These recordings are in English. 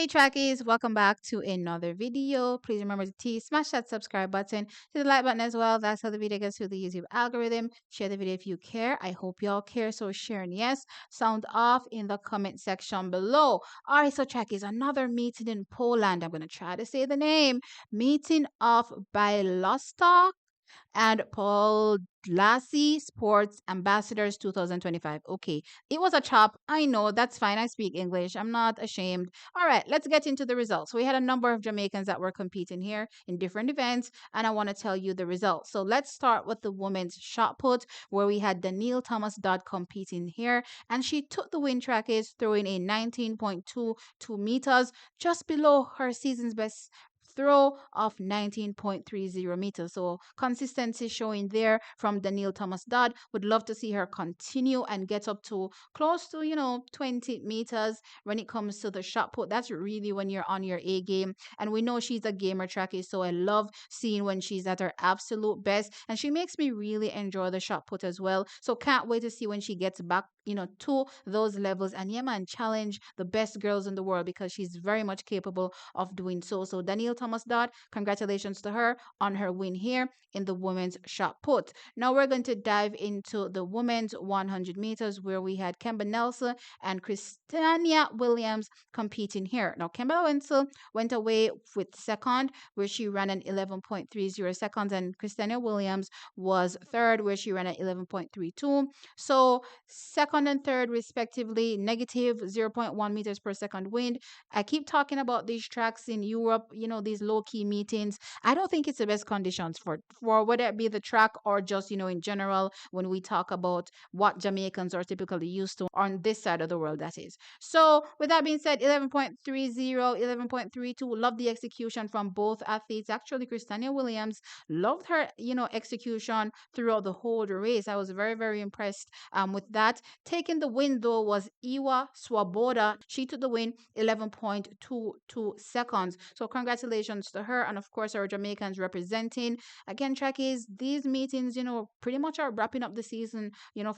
Hey trackies, welcome back to another video. Please remember to smash that subscribe button, hit the like button as well. That's how the video gets through the YouTube algorithm. Share the video if you care. I hope y'all care. So sharing yes, sound off in the comment section below. All right, so trackies, another meeting in Poland. I'm gonna try to say the name. Meeting of Białystok and Paul Lassie Sports Ambassadors 2025. Okay, it was a chop. I know, that's fine. I speak English. I'm not ashamed. All right, let's get into the results. We had a number of Jamaicans that were competing here in different events, and I want to tell you the results. So let's start with the women's shot put, where we had Danielle Thomas Dodd competing here, and she took the win trackies, throwing a 19.22 meters, just below her season's best throw of 19.30 meters. So consistency showing there from Danielle Thomas Dodd. Would love to see her continue and get up to close to, 20 meters when it comes to the shot put. That's really when you're on your A game. And we know she's a gamer trackie, so I love seeing when she's at her absolute best. And she makes me really enjoy the shot put as well. So can't wait to see when she gets back, to those levels. And yeah, man, challenge the best girls in the world because she's very much capable of doing so. So Danielle Thomas Dodd, congratulations to her on her win here in the women's shot put. Now we're going to dive into the women's 100 meters where we had Kemba Nelson and Christiania Williams competing here. Now Kemba Nelson went away with second where she ran an 11.30 seconds, and Christiania Williams was third where she ran at 11.32. So second and third respectively, negative 0.1 meters per second wind. I keep talking about these tracks in Europe, these low key meetings. I don't think it's the best conditions for whether it be the track or just, in general, when we talk about what Jamaicans are typically used to on this side of the world, that is. So with that being said, 11.30, 11.32, love the execution from both athletes. Actually, Christiania Williams loved her, execution throughout the whole race. I was very, very impressed with that. Taking the win though was Iwa Swaboda. She took the win 11.22 seconds. So congratulations to her, and of course our Jamaicans representing. Again, trackies, these meetings, pretty much are wrapping up the season,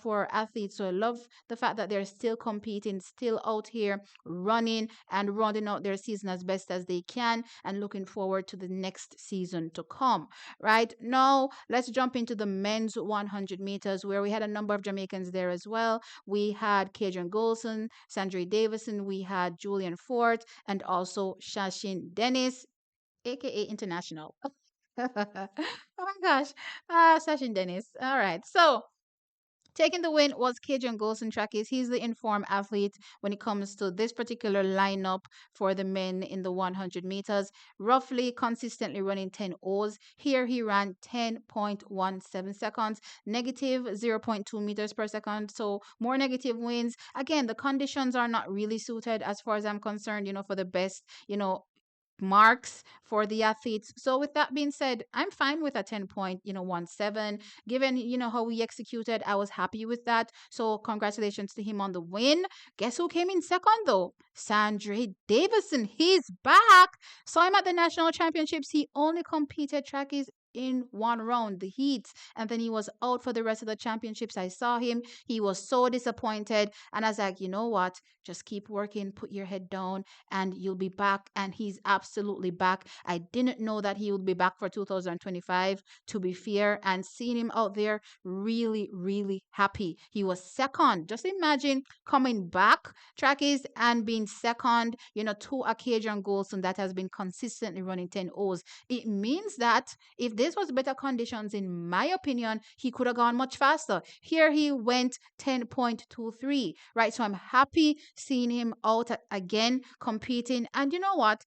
for athletes. So I love the fact that they're still competing, still out here running and rounding out their season as best as they can, and looking forward to the next season to come. Right now, let's jump into the men's 100 meters where we had a number of Jamaicans there as well. We had Kadrian Golson, Sandrey Davison, we had Julian Fort, and also Shashin Dennis, aka International. Oh my gosh, Sashin Dennis. All right, so taking the win was Kadrian Golson trackies. He's the informed athlete when it comes to this particular lineup for the men in the 100 meters, roughly consistently running 10 O's. Here he ran 10.17 seconds, negative 0.2 meters per second. So more negative wins. Again, the conditions are not really suited as far as I'm concerned, for the best, marks for the athletes. So with that being said, I'm fine with a 10.17. Given, how we executed, I was happy with that. So congratulations to him on the win. Guess who came in second though? Sandrey Davison. He's back. Saw him at the national championships. He only competed trackies in one round, the heats, and then he was out for the rest of the championships. I saw him. He was so disappointed. And I was like, you know what? Just keep working, put your head down, and you'll be back. And he's absolutely back. I didn't know that he would be back for 2025, to be fair, and seeing him out there, really, really happy. He was second. Just imagine coming back, trackies, and being second, to a Kadrian Golson that has been consistently running 10 O's. It means that if this was better conditions, in my opinion, he could have gone much faster. Here he went 10.23, right? So I'm happy seeing him out again competing. And you know what?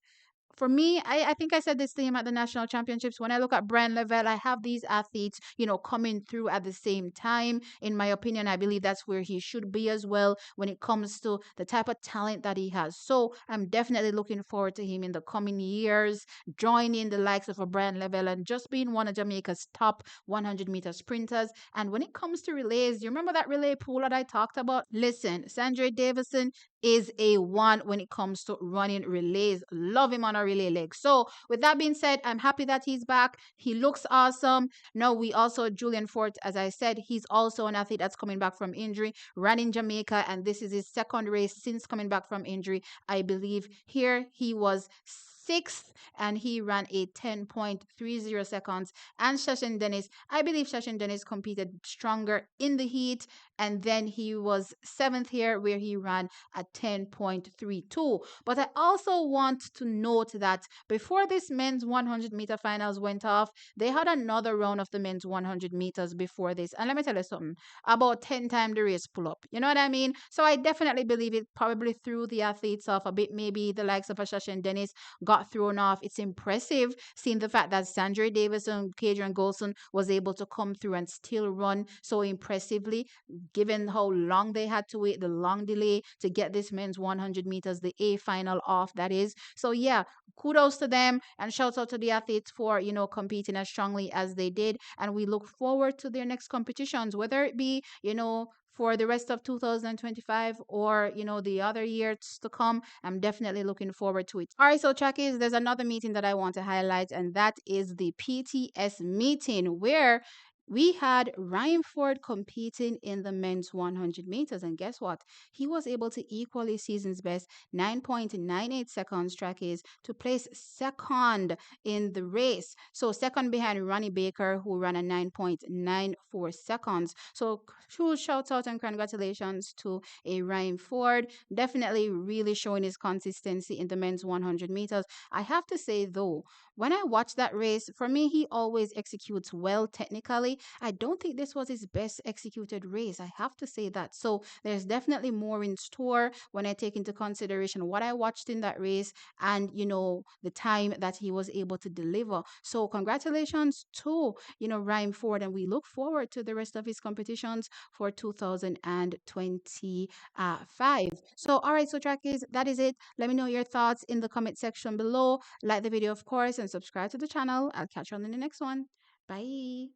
For me, I think I said this to him at the national championships. When I look at Brian Level, I have these athletes, coming through at the same time. In my opinion, I believe that's where he should be as well when it comes to the type of talent that he has. So I'm definitely looking forward to him in the coming years, joining the likes of a Brian Level and just being one of Jamaica's top 100-meter sprinters. And when it comes to relays, you remember that relay pool that I talked about? Listen, Sandrey Davison is a one when it comes to running relays. Love him on a relay leg. So with that being said, I'm happy that he's back. He looks awesome. Now we also Julian Fort, as I said, he's also an athlete that's coming back from injury, ran in Jamaica, and this is his second race since coming back from injury. I believe here he was sixth and he ran a 10.30 seconds. And Shashin Dennis, I believe Shashin Dennis competed stronger in the heat, and then he was seventh here where he ran at 10.32. But I also want to note that before this men's 100-meter finals went off, they had another round of the men's 100 meters before this. And let me tell you something, about 10 times the race pull up. You know what I mean? So I definitely believe it probably threw the athletes off a bit. Maybe the likes of Ashasha Dennis got thrown off. It's impressive seeing the fact that Sandrey Davis and Kadrian Golson was able to come through and still run so impressively, given how long they had to wait, the long delay to get this men's 100 meters, the A final off, that is. So yeah, kudos to them and shouts out to the athletes for, competing as strongly as they did. And we look forward to their next competitions, whether it be, for the rest of 2025 or, the other years to come. I'm definitely looking forward to it. All right, so Trackies, there's another meeting that I want to highlight, and that is the PTS meeting where we had Ryan Ford competing in the men's 100 meters. And guess what? He was able to equal his season's best 9.98 seconds track is to place second in the race. So second behind Ronnie Baker, who ran a 9.94 seconds. So huge shout out and congratulations to a Ryan Ford. Definitely really showing his consistency in the men's 100 meters. I have to say though, when I watch that race, for me, he always executes well technically. I don't think this was his best executed race. I have to say that. So there's definitely more in store when I take into consideration what I watched in that race and, the time that he was able to deliver. So congratulations to, Ryan Ford. And we look forward to the rest of his competitions for 2025. So, all right, so trackies, that is it. Let me know your thoughts in the comment section below. Like the video, of course, and subscribe to the channel. I'll catch you on in the next one. Bye.